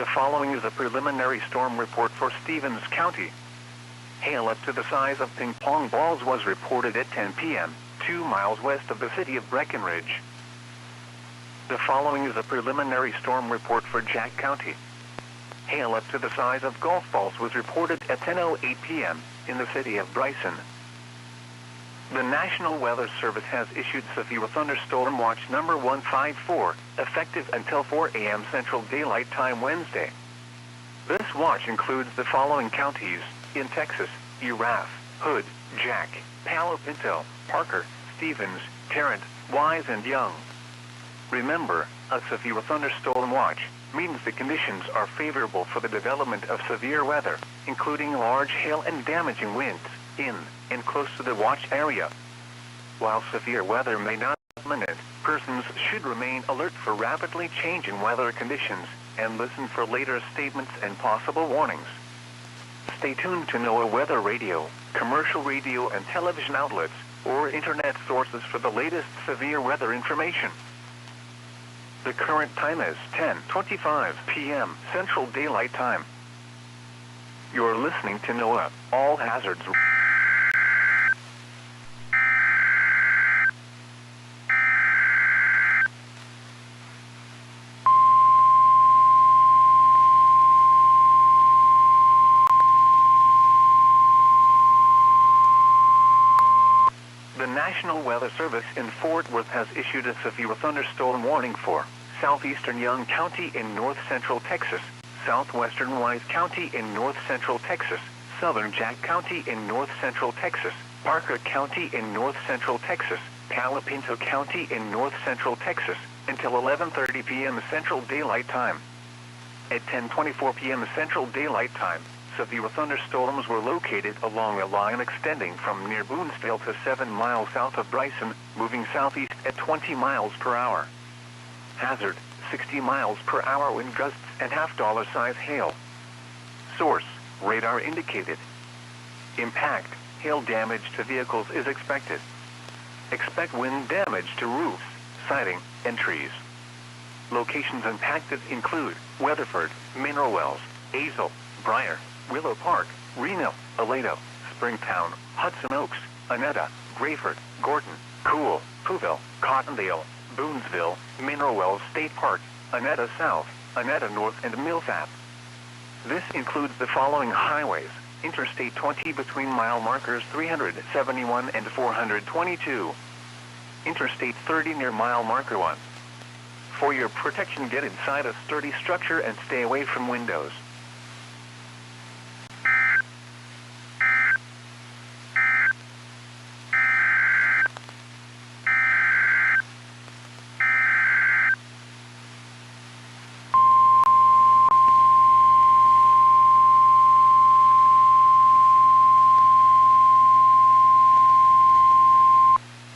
The following is a preliminary storm report for Stevens County. Hail up to the size of ping pong balls was reported at 10 p.m., 2 miles west of the city of Breckenridge. The following is a preliminary storm report for Jack County. Hail up to the size of golf balls was reported at 10:08 p.m. in the city of Bryson. The National Weather Service has issued severe thunderstorm watch number 154, effective until 4 a.m. Central Daylight Time Wednesday. This watch includes the following counties in Texas: Erath, Hood, Jack, Palo Pinto, Parker, Stevens, Tarrant, Wise, and Young. Remember, a severe thunderstorm watch means the conditions are favorable for the development of severe weather, including large hail and damaging winds, in and close to the watch area. While severe weather may not be imminent, persons should remain alert for rapidly changing weather conditions and listen for later statements and possible warnings. Stay tuned to NOAA Weather Radio, commercial radio and television outlets, or internet sources for the latest severe weather information. The current time is 10:25 p.m. Central Daylight Time. You're listening to NOAA, All Hazards. The National Weather Service in Fort Worth has issued a severe thunderstorm warning for southeastern Young County in north-central Texas, southwestern Wise County in north-central Texas, southern Jack County in north-central Texas, Parker County in north-central Texas, Palo Pinto County in north-central Texas, until 11:30 p.m. Central Daylight Time. At 10:24 p.m. Central Daylight Time, severe thunderstorms were located along a line extending from near Boonsville to 7 miles south of Bryson, moving southeast at 20 miles per hour. Hazard, 60 miles per hour wind gusts and half-dollar size hail. Source, radar indicated. Impact, hail damage to vehicles is expected. Expect wind damage to roofs, siding, and trees. Locations impacted include Weatherford, Mineral Wells, Azle, Briar, Willow Park, Reno, Aledo, Springtown, Hudson Oaks, Annetta, Grayford, Gordon, Cool, Pooville, Cottondale, Boonsville, Mineral Wells State Park, Annetta South, Annetta North, and Millsap. This includes the following highways: Interstate 20 between mile markers 371 and 422. Interstate 30 near mile marker 1. For your protection, get inside a sturdy structure and stay away from windows.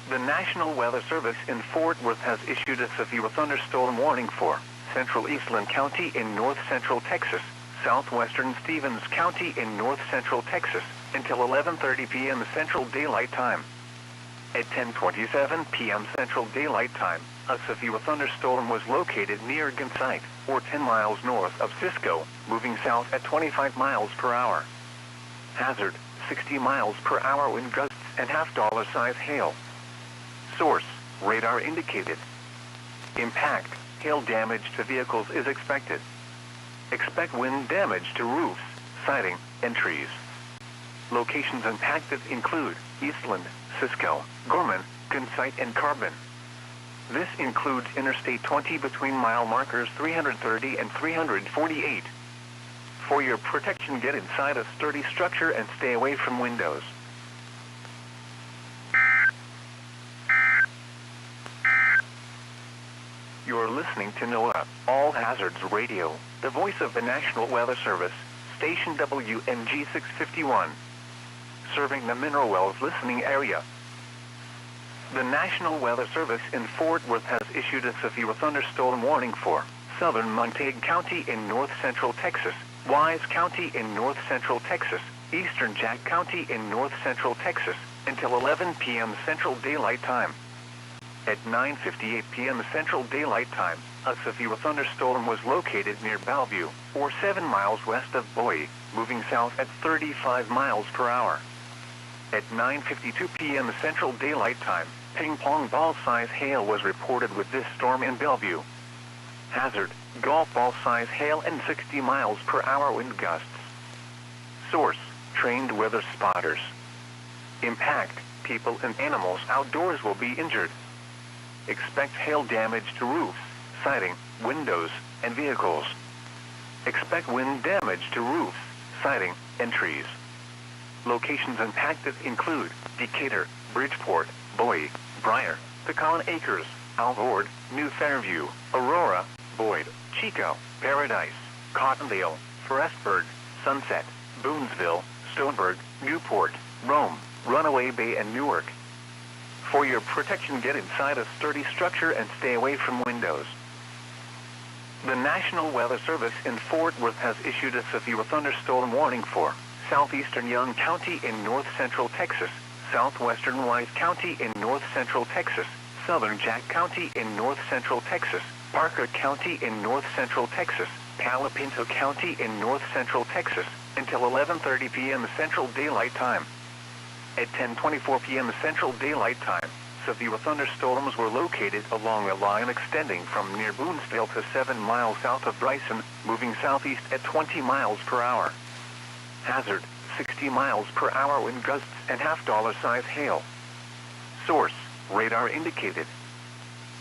The National Weather Service in Fort Worth has issued a severe thunderstorm warning for central Eastland County in north-central Texas, southwestern Stevens County in north-central Texas, until 11:30 p.m. Central Daylight Time. At 10:27 p.m. Central Daylight Time, a severe thunderstorm was located near Gunsight, or 10 miles north of Cisco, moving south at 25 miles per hour. Hazard, 60 miles per hour wind gusts and half-dollar size hail. Source, radar indicated. Impact, hail damage to vehicles is expected. Expect wind damage to roofs, siding, and trees. Locations impacted include Eastland, Cisco, Gorman, Gunsight, and Carbon. This includes Interstate 20 between mile markers 330 and 348. For your protection, get inside a sturdy structure and stay away from windows. You're listening to NOAA, All Hazards Radio, the voice of the National Weather Service, station WNG 651, serving the Mineral Wells listening area. The National Weather Service in Fort Worth has issued a severe thunderstorm warning for southern Montague County in north-central Texas, Wise County in north-central Texas, eastern Jack County in north-central Texas, until 11 p.m. Central Daylight Time. At 9:58 p.m. Central Daylight Time, A severe thunderstorm was located near Bellevue, or 7 miles west of Bowie, moving south at 35 miles per hour. At 9:52 p.m. Central Daylight Time, ping-pong ball-size hail was reported with this storm in Bellevue. Hazard, golf ball-size hail and 60 miles per hour wind gusts. Source, trained weather spotters. Impact, people and animals outdoors will be injured. Expect hail damage to roofs, siding, windows, and vehicles. Expect wind damage to roofs, siding, and trees. Locations impacted include Decatur, Bridgeport, Bowie, Briar, Pecan Acres, Alvord, New Fairview, Aurora, Boyd, Chico, Paradise, Cottondale, Forestburg, Sunset, Boonesville, Stoneburg, Newport, Rome, Runaway Bay, and Newark. For your protection, get inside a sturdy structure and stay away from windows. The National Weather Service in Fort Worth has issued a severe thunderstorm warning for southeastern Young County in north-central Texas, southwestern Wise County in north-central Texas, southern Jack County in north-central Texas, Parker County in north-central Texas, Palo Pinto County in north-central Texas, until 11:30 p.m. Central Daylight Time. At 10:24 p.m. Central Daylight Time, severe thunderstorms were located along a line extending from near Boonsville to 7 miles south of Bryson, moving southeast at 20 miles per hour. Hazard, 60 miles per hour wind gusts and half-dollar size hail. Source, radar indicated.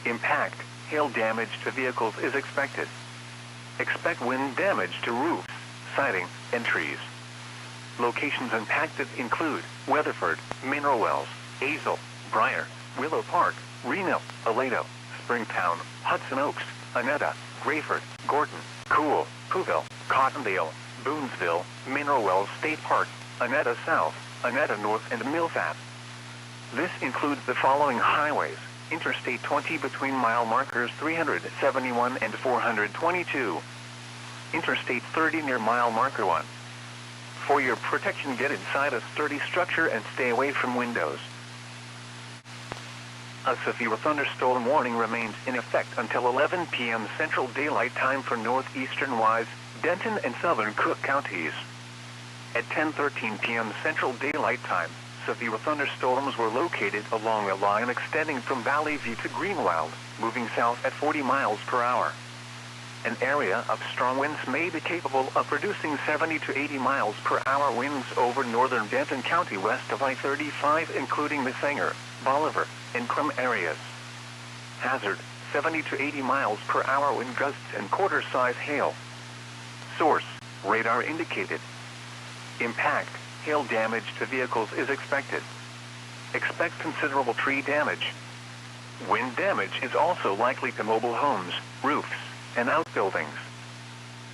Impact, hail damage to vehicles is expected. Expect wind damage to roofs, siding, and trees. Locations impacted include Weatherford, Mineral Wells, Azle, Briar, Willow Park, Reno, Aledo, Springtown, Hudson Oaks, Annetta, Grayford, Gordon, Cool, Pooville, Cottondale, Boonesville, Mineral Wells State Park, Annetta South, Annetta North, and Milfab. This includes the following highways: Interstate 20 between mile markers 371 and 422. Interstate 30 near mile marker 1. For your protection, get inside a sturdy structure and stay away from windows. A severe thunderstorm warning remains in effect until 11 p.m. Central Daylight Time for northeastern Wise, Denton, and southern Cook counties. At 10:13 p.m. Central Daylight Time, severe thunderstorms were located along a line extending from Valley View to Greenwild, moving south at 40 miles per hour. An area of strong winds may be capable of producing 70 to 80 miles per hour winds over northern Denton County west of I-35, including the Sanger, Bolivar, and Crum areas. Hazard, 70 to 80 miles per hour wind gusts and quarter-size hail. Source, radar indicated. Impact, hail damage to vehicles is expected. Expect considerable tree damage. Wind damage is also likely to mobile homes, roofs, and outbuildings.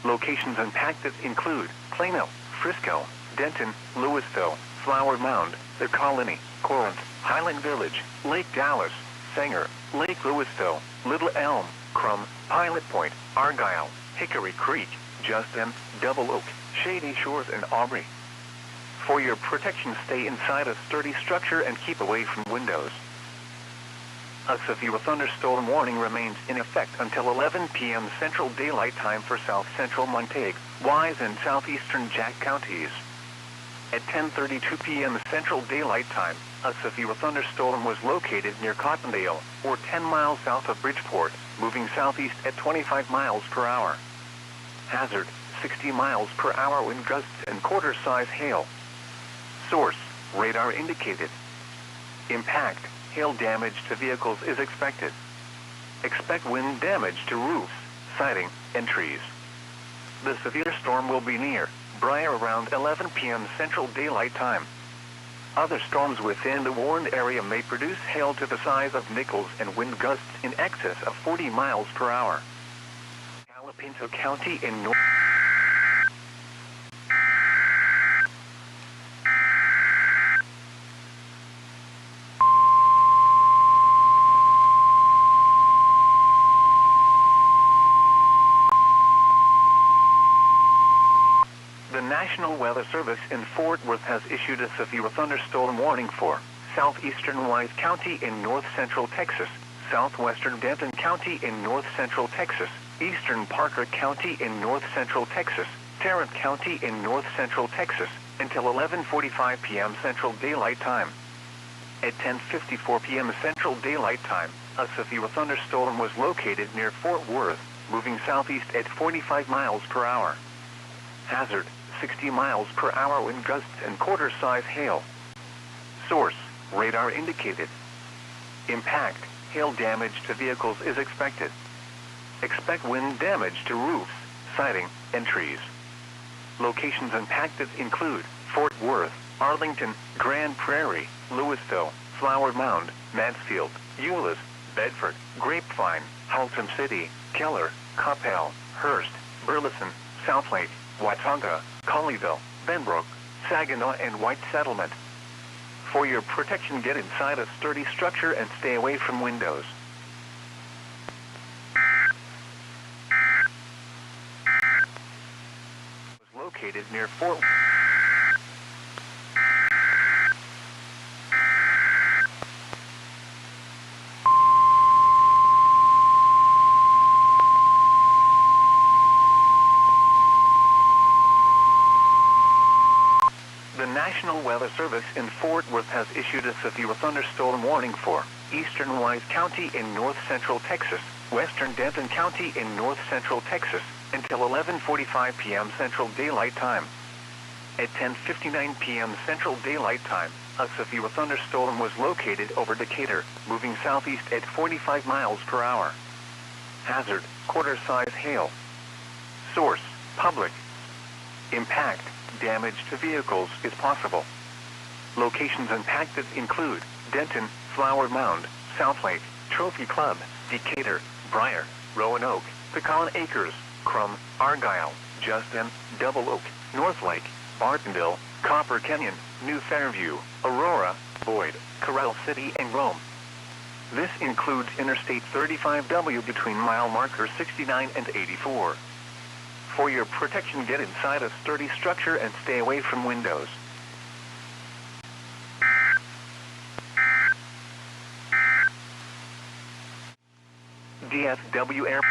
Locations impacted include Plano, Frisco, Denton, Louisville, Flower Mound, The Colony, Corinth, Highland Village, Lake Dallas, Sanger, Lake Louisville, Little Elm, Crum, Pilot Point, Argyle, Hickory Creek, Justin, Double Oak, Shady Shores, and Aubrey. For your protection, stay inside a sturdy structure and keep away from windows. A severe thunderstorm warning remains in effect until 11 p.m. Central Daylight Time for south-central Montague, Wise, and southeastern Jack counties. At 10:32 p.m. Central Daylight Time, a severe thunderstorm was located near Cottondale, or 10 miles south of Bridgeport, moving southeast at 25 miles per hour. Hazard, 60 miles per hour wind gusts and quarter-size hail. Source, radar indicated. Impact, hail damage to vehicles is expected. Expect wind damage to roofs, siding, and trees. The severe storm will be near Briar around 11 p.m. Central Daylight Time. Other storms within the warned area may produce hail to the size of nickels and wind gusts in excess of 40 miles per hour. Palo Pinto County in north. The National Weather Service in Fort Worth has issued a severe thunderstorm warning for southeastern Wise County in north-central Texas, southwestern Denton County in north-central Texas, eastern Parker County in north-central Texas, Tarrant County in north-central Texas, until 11:45 p.m. Central Daylight Time. At 10:54 p.m. Central Daylight Time, a severe thunderstorm was located near Fort Worth, moving southeast at 45 miles per hour. Hazard, 60 miles per hour wind gusts and quarter-size hail. Source, radar indicated. Impact, hail damage to vehicles is expected. Expect wind damage to roofs, siding, and trees. Locations impacted include Fort Worth, Arlington, Grand Prairie, Louisville, Flower Mound, Mansfield, Euless, Bedford, Grapevine, Haltom City, Keller, Coppell, Hearst, Burleson, Southlake, Watauga, Colleyville, Benbrook, Saginaw, and White Settlement. For your protection, get inside a sturdy structure and stay away from windows. Was located near Fort. The National Weather Service in Fort Worth has issued a severe thunderstorm warning for eastern Wise County in north-central Texas, western Denton County in north-central Texas, until 11:45 p.m. Central Daylight Time. At 10:59 p.m. Central Daylight Time, a severe thunderstorm was located over Decatur, moving southeast at 45 miles per hour. Hazard, quarter-size hail. Source, public. Impact, damage to vehicles is possible. Locations impacted include Denton, Flower Mound, Southlake, Trophy Club, Decatur, Briar, Roanoke, Pecan Acres, Crum, Argyle, Justin, Double Oak, Northlake, Bartonville, Copper Canyon, New Fairview, Aurora, Boyd, Corral City, and Rome. This includes Interstate 35W between mile marker 69 and 84. For your protection, get inside a sturdy structure and stay away from windows. DFW Air.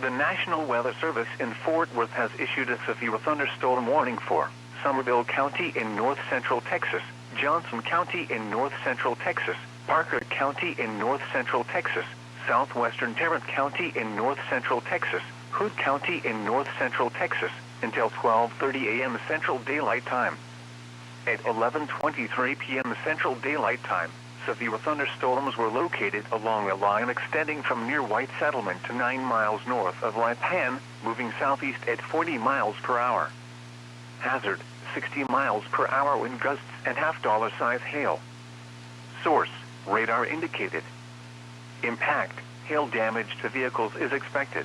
The National Weather Service in Fort Worth has issued a severe thunderstorm warning for Somerville County in north-central Texas, Johnson County in north-central Texas, Parker County in north-central Texas, southwestern Tarrant County in north-central Texas, Hood County in north-central Texas, until 12:30 a.m. Central Daylight Time. At 11:23 p.m. Central Daylight Time, severe thunderstorms were located along a line extending from near White Settlement to 9 miles north of Lipan, moving southeast at 40 miles per hour. Hazard, 60 miles per hour wind gusts and half-dollar-size hail. Source, radar indicated. Impact, hail damage to vehicles is expected.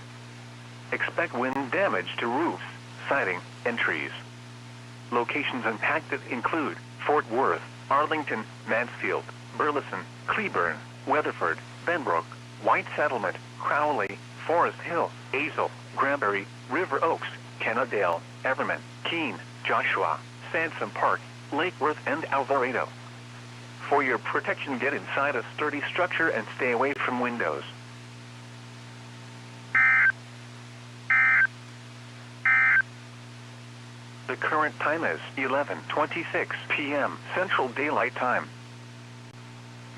Expect wind damage to roofs, siding, and trees. Locations impacted include Fort Worth, Arlington, Mansfield, Burleson, Cleburne, Weatherford, Benbrook, White Settlement, Crowley, Forest Hill, Azle, Granbury, River Oaks, Kennedale, Everman, Keene, Joshua, Sansom Park, Lake Worth, and Alvarado. For your protection, get inside a sturdy structure and stay away from windows. The current time is 11:26 p.m. Central Daylight Time.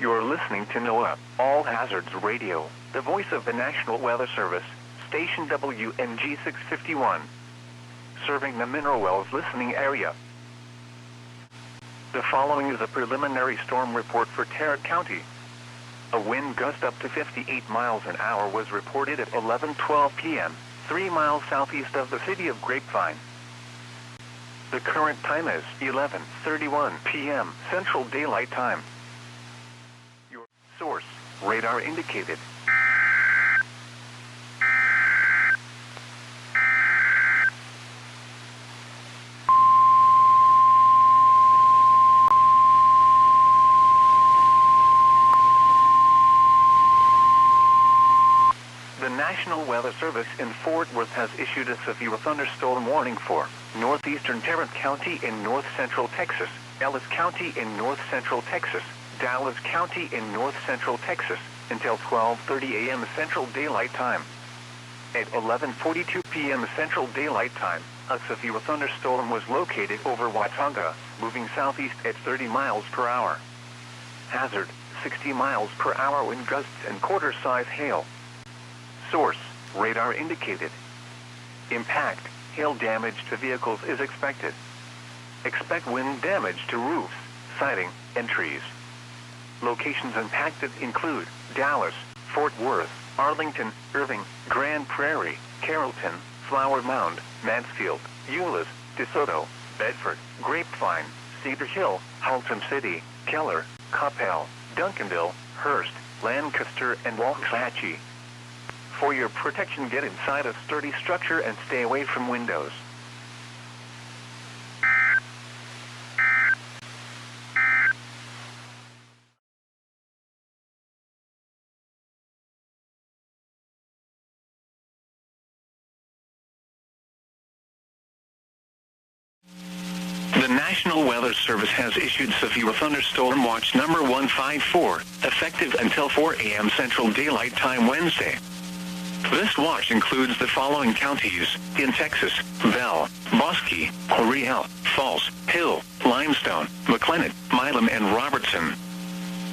You're listening to NOAA, All Hazards Radio, the voice of the National Weather Service, station WNG 651. Serving the Mineral Wells listening area. The following is a preliminary storm report for Tarrant County. A wind gust up to 58 miles an hour was reported at 11:12 p.m., 3 miles southeast of the city of Grapevine. The current time is 11:31 p.m. Central Daylight Time. Your source, radar indicated. Weather Service in Fort Worth has issued a severe thunderstorm warning for northeastern Tarrant County in north-central Texas, Ellis County in north-central Texas, Dallas County in north-central Texas, until 12:30 a.m. Central Daylight Time. At 11:42 p.m. Central Daylight Time, a severe thunderstorm was located over Waco, moving southeast at 30 miles per hour. Hazard, 60 miles per hour wind gusts and quarter-size hail. Source, radar indicated. Impact, hail damage to vehicles is expected. Expect wind damage to roofs, siding, and trees. Locations impacted include Dallas, Fort Worth, Arlington, Irving, Grand Prairie, Carrollton, Flower Mound, Mansfield, Euless, DeSoto, Bedford, Grapevine, Cedar Hill, Halton City, Keller, Coppell, Duncanville, Hearst, Lancaster, and Waxahachie. For your protection, get inside a sturdy structure and stay away from windows. The National Weather Service has issued severe thunderstorm watch number 154, effective until 4 a.m. Central Daylight Time Wednesday. This watch includes the following counties in Texas: Bell, Bosque, Oriel, Falls, Hill, Limestone, McLennan, Milam, and Robertson.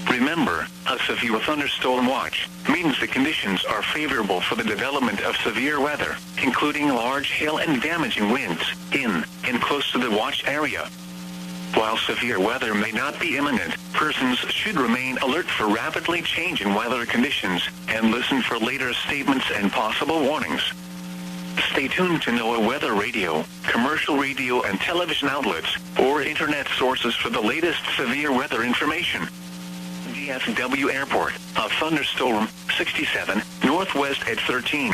Remember, a severe thunderstorm watch means the conditions are favorable for the development of severe weather, including large hail and damaging winds, in and close to the watch area. While severe weather may not be imminent, persons should remain alert for rapidly changing weather conditions and listen for later statements and possible warnings. Stay tuned to NOAA Weather Radio, commercial radio and television outlets, or internet sources for the latest severe weather information. DFW Airport, a thunderstorm, 67, northwest at 13.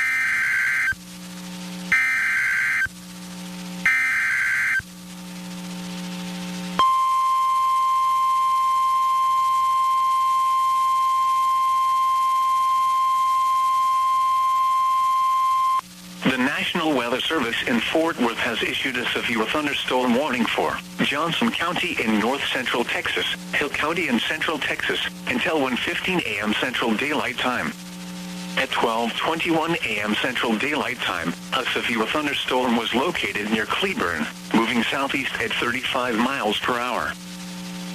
The National Weather Service in Fort Worth has issued a severe thunderstorm warning for Johnson County in north-central Texas, Hill County in central Texas, until 1:15 a.m. Central Daylight Time. At 12:21 a.m. Central Daylight Time, a severe thunderstorm was located near Cleburne, moving southeast at 35 miles per hour.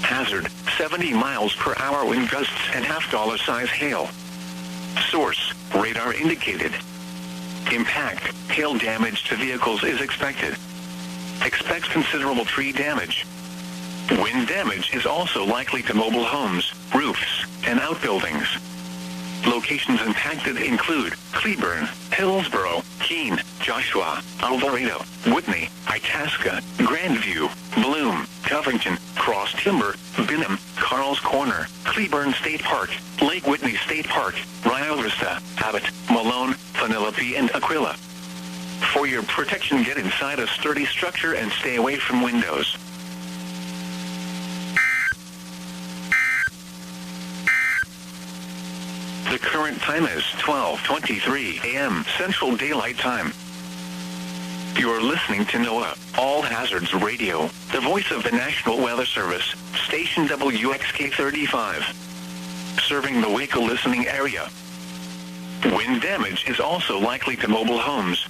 Hazard, 70 miles per hour wind gusts and half-dollar-size hail. Source, radar indicated. Impact, hail damage to vehicles is expected. Expect considerable tree damage. Wind damage is also likely to mobile homes, roofs, and outbuildings. Locations impacted include Cleburne, Hillsboro, Keene, Joshua, Alvarado, Whitney, Itasca, Grandview, Bloom, Covington, Cross Timber, Benham, Carl's Corner, Cleburne State Park, Lake Whitney State Park, Rio Vista, Abbott, Malone, Vanellope, and Aquila. For your protection, get inside a sturdy structure and stay away from windows. The current time is 12:23 a.m. Central Daylight Time. You're listening to NOAA All Hazards Radio, the voice of the National Weather Service, station WXK 35. Serving the Waco listening area. Wind damage is also likely to mobile homes.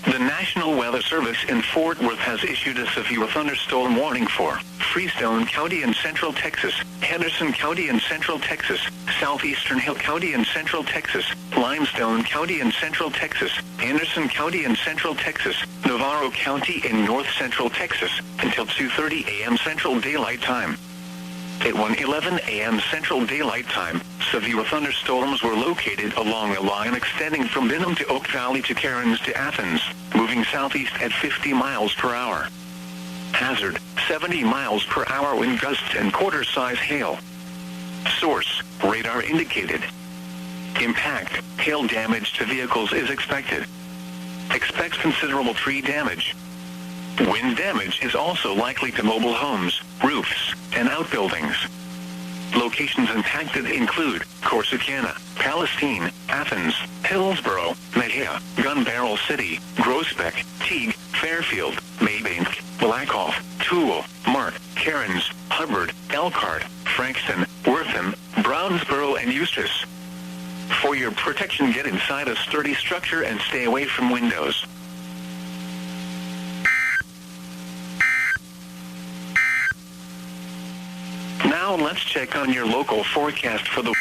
The National Weather Service in Fort Worth has issued a severe thunderstorm warning for Freestone County in central Texas, Henderson County in central Texas, southeastern Hill County in central Texas, Limestone County in central Texas, Anderson County in central Texas, Navarro County in north-central Texas, until 2:30 a.m. Central Daylight Time. At 1:11 a.m. Central Daylight Time, severe thunderstorms were located along a line extending from Benham to Oak Valley to Cairns to Athens, moving southeast at 50 miles per hour. Hazard, 70 miles per hour wind gusts and quarter-size hail. Source, radar indicated. Impact, hail damage to vehicles is expected. Expect considerable tree damage. Wind damage is also likely to mobile homes, roofs, and outbuildings. Locations impacted include Corsicana, Palestine, Athens, Hillsborough, Mejia, Gun Barrel City, Groesbeck, Teague, Fairfield, Maybank, Blackhawk, Toole, Mark, Cairns, Hubbard, Elkhart, Frankston, Wortham, Brownsboro, and Eustis. For your protection, get inside a sturdy structure and stay away from windows. Now let's check on your local forecast for the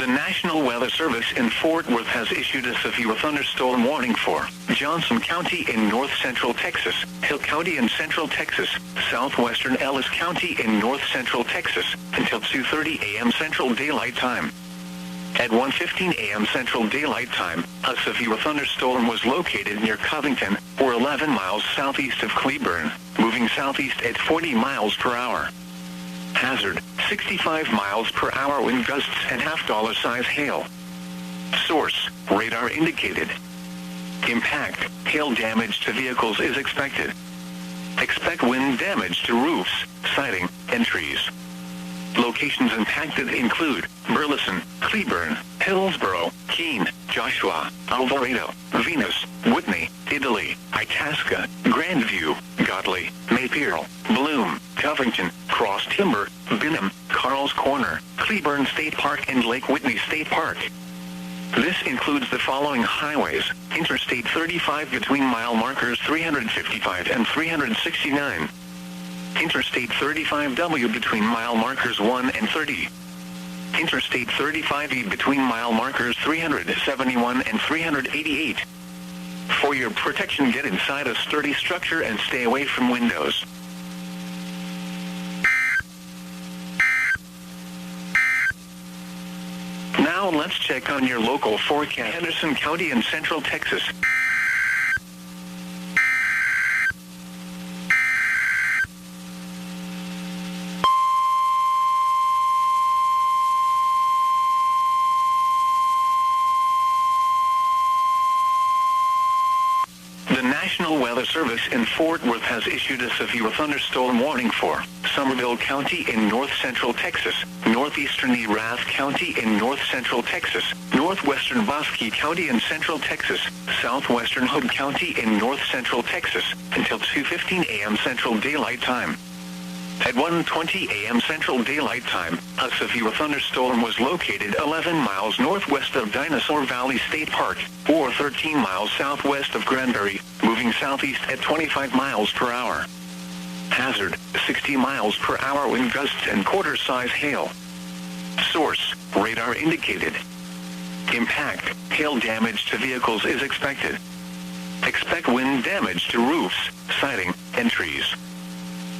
National Weather Service in Fort Worth has issued a severe thunderstorm warning for Johnson County in north central Texas, Hill County in central Texas, southwestern Ellis County in north central Texas, until 2:30 a.m. Central Daylight Time. At 1:15 a.m. Central Daylight Time, a severe thunderstorm was located near Covington, or 11 miles southeast of Cleburne, moving southeast at 40 miles per hour. Hazard, 65 miles per hour wind gusts and $half size hail. Source, radar indicated. Impact, hail damage to vehicles is expected. Expect wind damage to roofs, siding, and trees. Locations impacted include Burleson, Cleburne, Hillsborough, Keene, Joshua, Alvarado, Venus, Whitney, Italy, Itasca, Grandview, Godley, Maypierre, Bloom, Covington, Cross Timber, Binham, Carl's Corner, Cleburne State Park, and Lake Whitney State Park. This includes the following highways: Interstate 35 between mile markers 355 and 369. Interstate 35W between mile markers 1 and 30. Interstate 35E between mile markers 371 and 388. For your protection, get inside a sturdy structure and stay away from windows. Now let's check on your local forecast. Henderson County in central Texas. The National Weather Service in Fort Worth has issued a severe thunderstorm warning for Somerville County in north central Texas, northeastern Erath County in north central Texas, northwestern Bosque County in central Texas, southwestern Hood County in north central Texas, until 2:15 a.m. Central Daylight Time. At 1:20 a.m. Central Daylight Time, a severe thunderstorm was located 11 miles northwest of Dinosaur Valley State Park, or 13 miles southwest of Granbury, moving southeast at 25 miles per hour. Hazard, 60 miles per hour wind gusts and quarter-size hail. Source, radar indicated. Impact, hail damage to vehicles is expected. Expect wind damage to roofs, siding, and trees.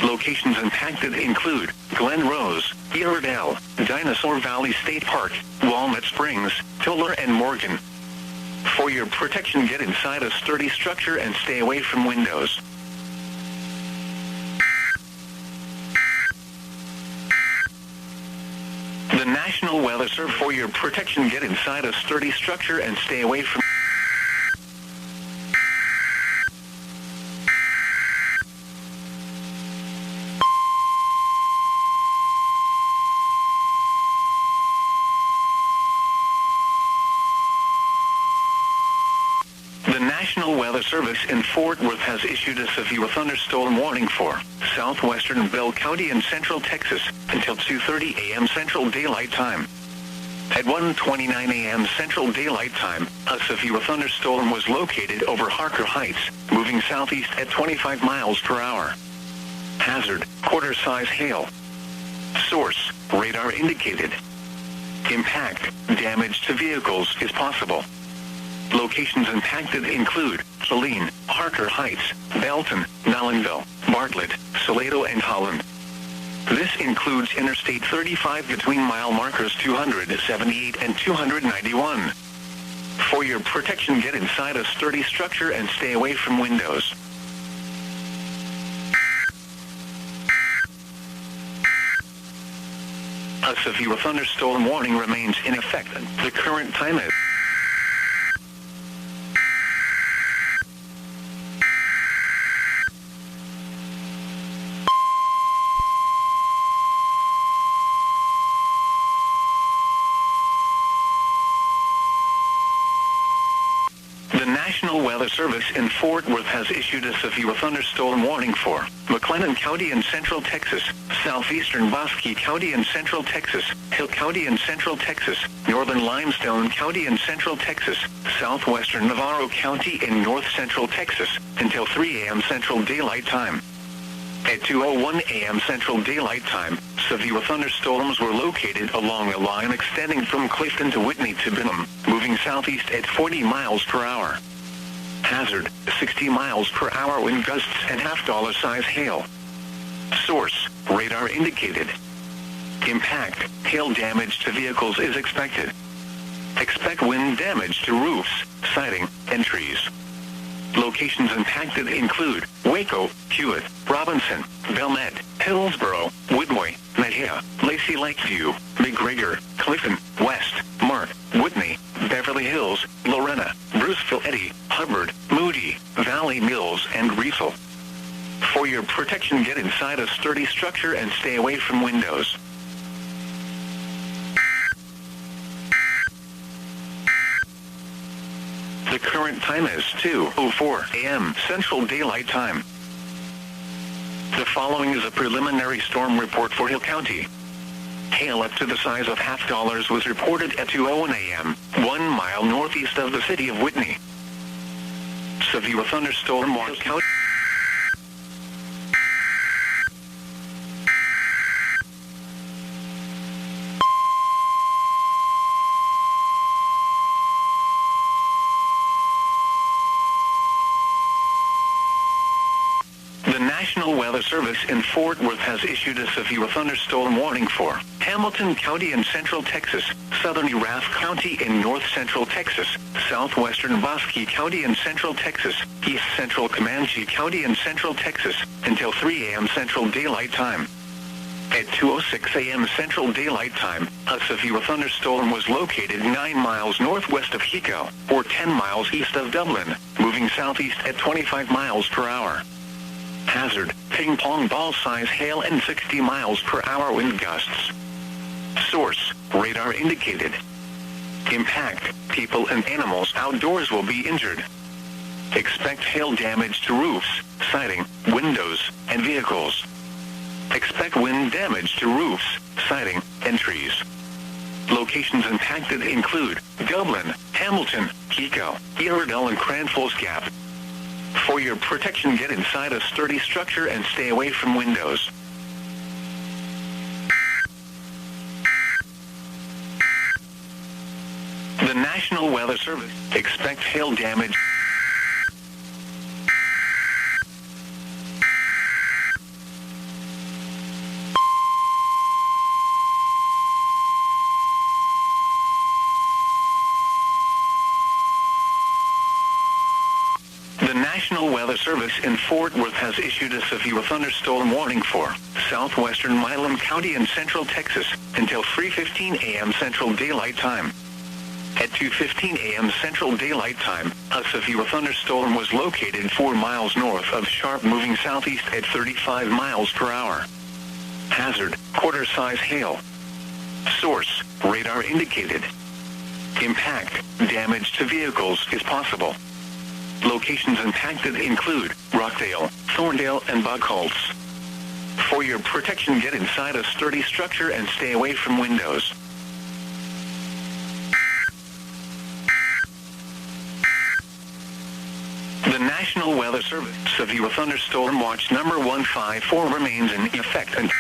Locations impacted include Glen Rose, Iredell, Dinosaur Valley State Park, Walnut Springs, Tiller, and Morgan. For your protection, get inside a sturdy structure and stay away from windows. The National Weather Service. For your protection, get inside a sturdy structure and stay away from The National Weather Service in Fort Worth has issued a severe thunderstorm warning for southwestern Bell County in central Texas until 2:30 a.m. Central Daylight Time. At 1:29 a.m. Central Daylight Time, a severe thunderstorm was located over Harker Heights, moving southeast at 25 miles per hour. Hazard, quarter-size hail. Source, radar indicated. Impact, damage to vehicles is possible. Locations impacted include Saline, Harker Heights, Belton, Nollenville, Bartlett, Salado, and Holland. This This includes Interstate 35 between mile markers 278 and 291. For your protection, get inside a sturdy structure and stay away from windows. A severe thunderstorm warning remains in effect. The current time is The National Weather Service in Fort Worth has issued a severe thunderstorm warning for McLennan County in Central Texas, southeastern Bosque County in Central Texas, Hill County in Central Texas, northern Limestone County in Central Texas, southwestern Navarro County in north central Texas, until 3 a.m. Central Daylight Time. At 2:01 a.m. Central Daylight Time, severe thunderstorms were located along a line extending from Clifton to Whitney to Benham, moving southeast at 40 miles per hour. Hazard, 60 miles per hour wind gusts and $half size hail. Source, radar indicated. Impact, hail damage to vehicles is expected. Expect wind damage to roofs, siding, and trees. Locations impacted include Waco, Hewitt, Robinson, Belmed, Hillsboro, Woodway, Mejia, Lacey Lakeview, McGregor, Clifton, West, Mark, Whitney, Beverly Hills, Lorena, Bruceville, Eddy, Hubbard, Moody, Valley Mills, and Riesel. For your protection, get inside a sturdy structure and stay away from windows. The current time is 2:04 a.m. Central Daylight Time. The following is a preliminary storm report for Hill County. Hail up to the size of $half was reported at 2:01 a.m., 1 mile northeast of the city of Whitney. Severe thunderstorm Hill County. The National Weather Service in Fort Worth has issued a severe thunderstorm warning for Hamilton County in Central Texas, southern Erath County in north central Texas, southwestern Bosque County in Central Texas, east central Comanche County in Central Texas, until 3 a.m. Central Daylight Time. At 2:06 a.m. Central Daylight Time, a severe thunderstorm was located 9 miles northwest of Waco, or 10 miles east of Dublin, moving southeast at 25 miles per hour. Hazard, ping-pong ball-size hail and 60 miles per hour wind gusts. Source, radar indicated. Impact, people and animals outdoors will be injured. Expect hail damage to roofs, siding, windows, and vehicles. Expect wind damage to roofs, siding, and trees. Locations impacted include Dublin, Hamilton, Waco, Iredell, and Cranfalls Gap. For your protection, get inside a sturdy structure and stay away from windows. The National Weather Service expects hail damage. The National Weather Service in Fort Worth has issued a severe thunderstorm warning for southwestern Milam County in Central Texas until 3:15 a.m. Central Daylight Time. At 2:15 a.m. Central Daylight Time, a severe thunderstorm was located 4 miles north of Sharp, moving southeast at 35 miles per hour. Hazard, quarter-size hail. Source, radar indicated. Impact, damage to vehicles is possible. Locations impacted include Rockdale, Thorndale, and Buckholz. For your protection, get inside a sturdy structure and stay away from windows. The National Weather Service Severe Thunderstorm Watch number 154 remains in effect until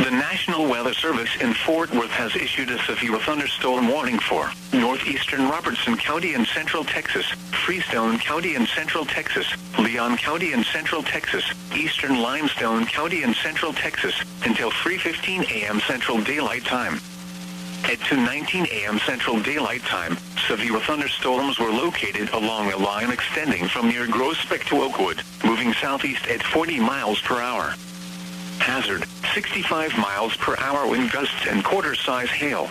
The National Weather Service in Fort Worth has issued a severe thunderstorm warning for northeastern Robertson County in central Texas, Freestone County in central Texas, Leon County in central Texas, eastern Limestone County in central Texas, until 3:15 a.m. Central Daylight Time. At 2:19 a.m. Central Daylight Time, severe thunderstorms were located along a line extending from near Groesbeck to Oakwood, moving southeast at 40 miles per hour. Hazard, 65 miles per hour wind gusts and quarter-size hail.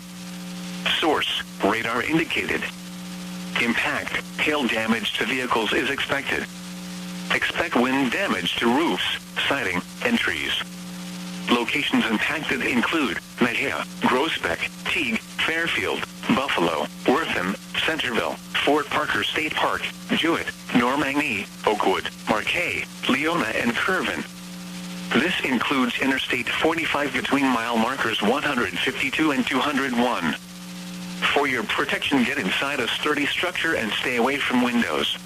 Source, radar indicated. Impact, hail damage to vehicles is expected. Expect wind damage to roofs, siding, and trees. Locations impacted include Mejia, Groesbeck, Teague, Fairfield, Buffalo, Wortham, Centerville, Fort Parker State Park, Jewett, Normangee, Oakwood, Marquay, Leona, and Curvin. This includes Interstate 45 between mile markers 152 and 201. For your protection, get inside a sturdy structure and stay away from windows.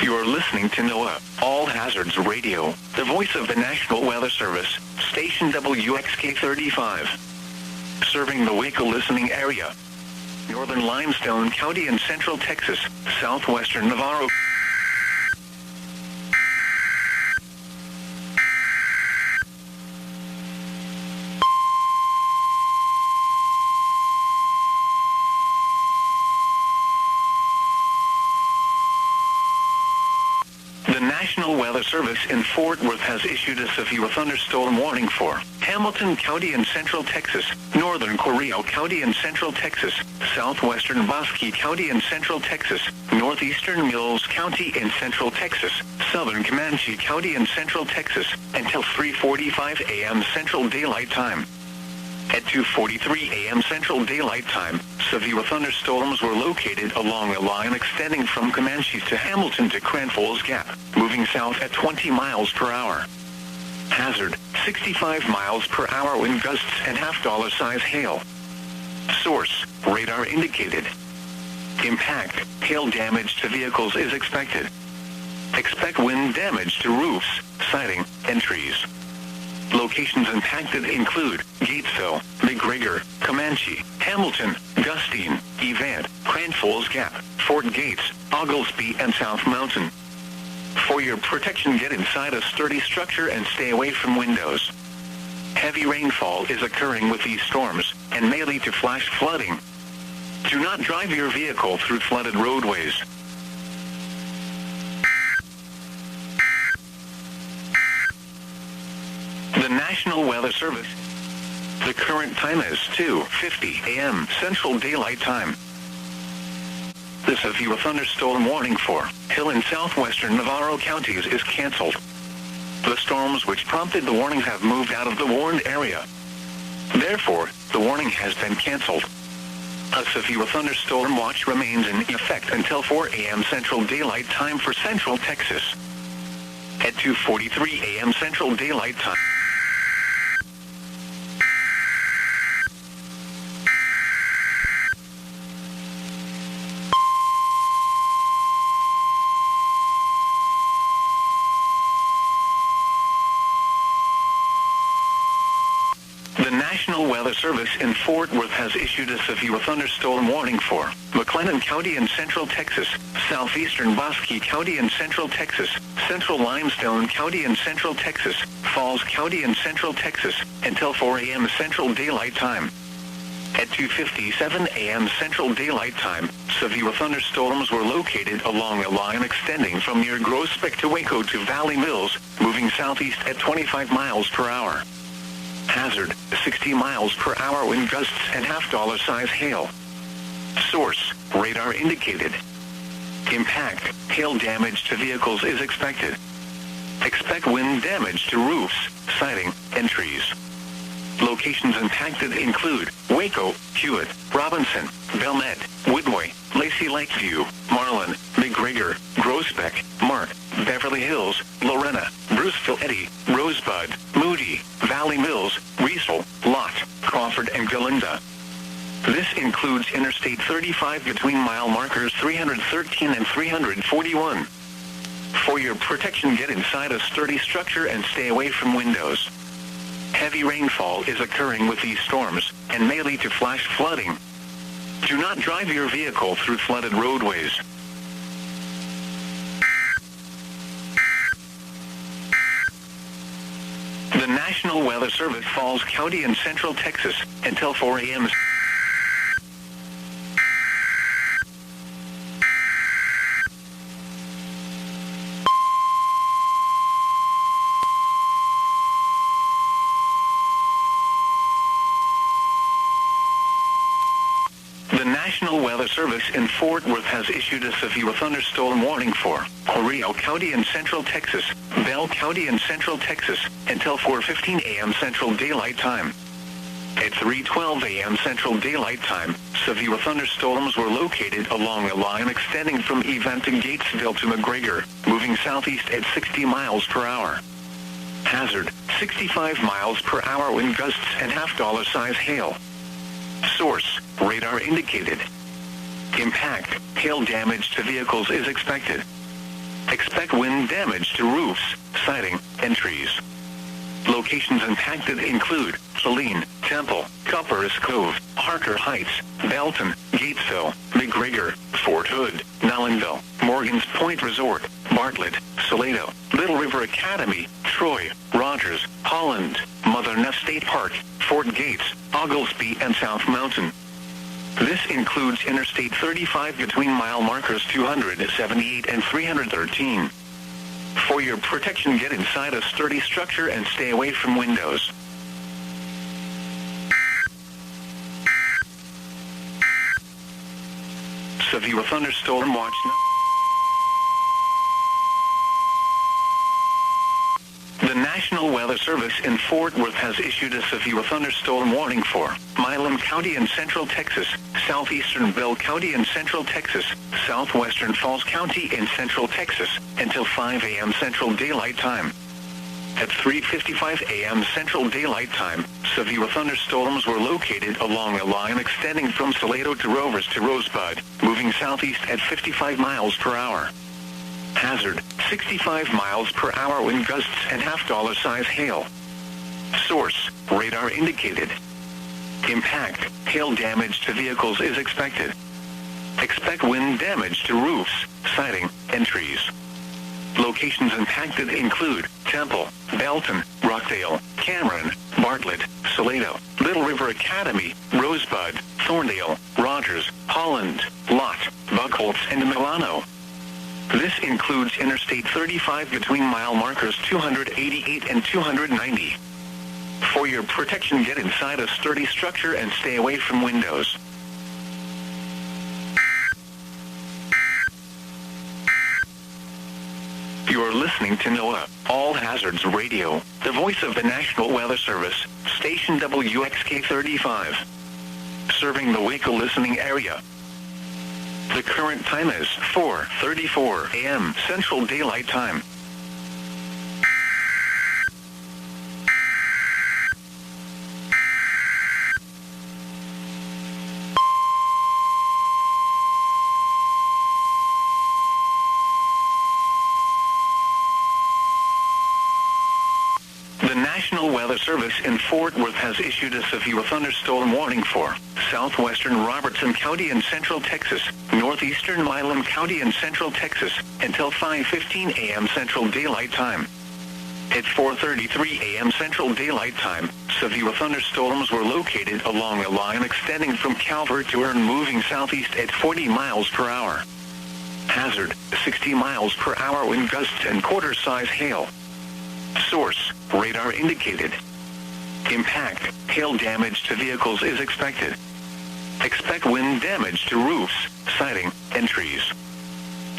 You are listening to NOAA All Hazards Radio, the voice of the National Weather Service, station WXK-35. Serving the Waco listening area. Northern Limestone County in central Texas, southwestern Navarro. The National Weather Service in Fort Worth has issued a severe thunderstorm warning for Hamilton County in central Texas, northern Corio County in central Texas, southwestern Bosque County in central Texas, northeastern Mills County in central Texas, southern Comanche County in central Texas, until 3:45 a.m. Central Daylight Time. At 2:43 a.m. Central Daylight Time, severe thunderstorms were located along a line extending from Comanche to Hamilton to Cranfalls Gap, moving south at 20 miles per hour. Hazard, 65 miles per hour wind gusts and half-dollar size hail. Source, radar indicated. Impact, hail damage to vehicles is expected. Expect wind damage to roofs, siding, and trees. Locations impacted include Gatesville, McGregor, Comanche, Hamilton, Gustine, Evant, Cranfalls Gap, Fort Gates, Oglesby, and South Mountain. For your protection, get inside a sturdy structure and stay away from windows. Heavy rainfall is occurring with these storms and may lead to flash flooding. Do not drive your vehicle through flooded roadways. The National Weather Service. The current time is 2:50 a.m. Central Daylight Time. The severe thunderstorm warning for Hill and southwestern Navarro counties is canceled. The storms which prompted the warning have moved out of the warned area. Therefore, the warning has been canceled. A severe thunderstorm watch remains in effect until 4 a.m. Central Daylight Time for Central Texas. At 2:43 a.m. Central Daylight Time. The National Weather Service in Fort Worth has issued a severe thunderstorm warning for McLennan County in central Texas, southeastern Bosque County in central Texas, central Limestone County in central Texas, Falls County in central Texas, until 4 a.m. Central Daylight Time. At 2:57 a.m. Central Daylight Time, severe thunderstorms were located along a line extending from near Groesbeck to Waco to Valley Mills, moving southeast at 25 miles per hour. Hazard, 60 miles per hour wind gusts and half-dollar size hail. Source, radar indicated. Impact, hail damage to vehicles is expected. Expect wind damage to roofs, siding, and trees. Locations impacted include Waco, Hewitt, Robinson, Belmed, Woodway, Lacey Lakeview, Marlin, McGregor, Groesbeck, Mark, Beverly Hills, Lorena, Bruceville Eddy, Rosebud, Moody, Valley Mills, Riesel, Lott, Crawford, and Galinda. This includes Interstate 35 between mile markers 313 and 341. For your protection, get inside a sturdy structure and stay away from windows. Heavy rainfall is occurring with these storms and may lead to flash flooding. Do not drive your vehicle through flooded roadways. The National Weather Service, Falls County in Central Texas, until 4 a.m. The National Weather Service in Fort Worth has issued a severe thunderstorm warning for Rio County in Central Texas, Bell County in Central Texas, until 4:15 a.m. Central Daylight Time. At 3:12 a.m. Central Daylight Time, severe thunderstorms were located along a line extending from Event to Gatesville to McGregor, moving southeast at 60 miles per hour. Hazard, 65 miles per hour wind gusts and $half size hail. Source, radar indicated. Impact, hail damage to vehicles is expected. Expect wind damage to roofs, siding, and trees. Locations impacted include Saline, Temple, Cuppers Cove, Harker Heights, Belton, Gatesville, McGregor, Fort Hood, Nollenville, Morgan's Point Resort, Bartlett, Salado, Little River Academy, Troy, Rogers, Holland, Mother Neff State Park, Fort Gates, Oglesby, and South Mountain. This includes Interstate 35 between mile markers 278 and 313. For your protection, get inside a sturdy structure and stay away from windows. Severe thunderstorm watch. The National Weather Service in Fort Worth has issued a severe thunderstorm warning for Milam County in Central Texas, southeastern Bell County in Central Texas, southwestern Falls County in Central Texas, until 5 a.m. Central Daylight Time. At 3:55 a.m. Central Daylight Time, severe thunderstorms were located along a line extending from Salado to Rovers to Rosebud, moving southeast at 55 miles per hour. Hazard, 65 miles per hour wind gusts and $half size hail. Source, radar indicated. Impact, hail damage to vehicles is expected. Expect wind damage to roofs, siding, and trees. Locations impacted include Temple, Belton, Rockdale, Cameron, Bartlett, Salado, Little River Academy, Rosebud, Thorndale, Rogers, Holland, Lott, Buckholz, and Milano. This includes Interstate 35 between mile markers 288 and 290. For your protection, get inside a sturdy structure and stay away from windows. You are listening to NOAA, All Hazards Radio, the voice of the National Weather Service, station WXK35. Serving the Waco listening area. The current time is 4:34 a.m. Central Daylight Time. The National Weather Service in Fort Worth has issued a severe thunderstorm warning for southwestern Robertson County in Central Texas, northeastern Milam County in Central Texas, until 5:15 a.m. Central Daylight Time. At 4:33 a.m. Central Daylight Time, severe thunderstorms were located along a line extending from Calvert to Earn, moving southeast at 40 miles per hour. Hazard, 60 miles per hour wind gusts and quarter-size hail. Source, radar indicated. Impact, hail damage to vehicles is expected. Expect wind damage to roofs, siding, and trees.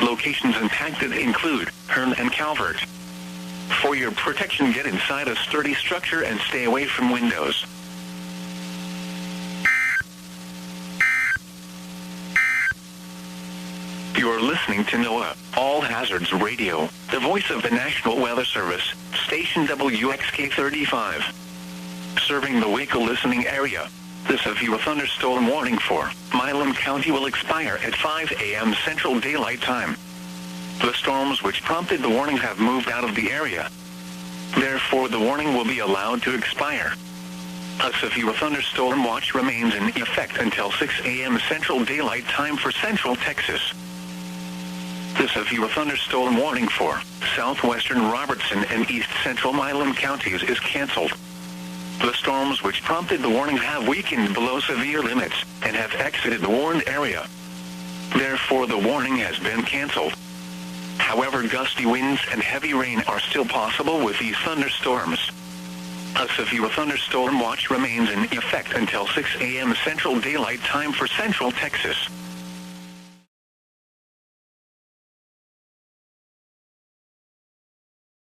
Locations impacted include Hearn and Calvert. For your protection, get inside a sturdy structure and stay away from windows. You are listening to NOAA, All Hazards Radio, the voice of the National Weather Service, station WXK35. Serving the Waco listening area. The severe thunderstorm warning for Milam County will expire at 5 a.m. Central Daylight Time. The storms which prompted the warning have moved out of the area. Therefore, the warning will be allowed to expire. A severe thunderstorm watch remains in effect until 6 a.m. Central Daylight Time for Central Texas. The severe thunderstorm warning for southwestern Robertson and east central Milam counties is canceled. The storms which prompted the warning have weakened below severe limits and have exited the warned area. Therefore, the warning has been canceled. However, gusty winds and heavy rain are still possible with these thunderstorms. A severe thunderstorm watch remains in effect until 6 a.m. Central Daylight Time for Central Texas.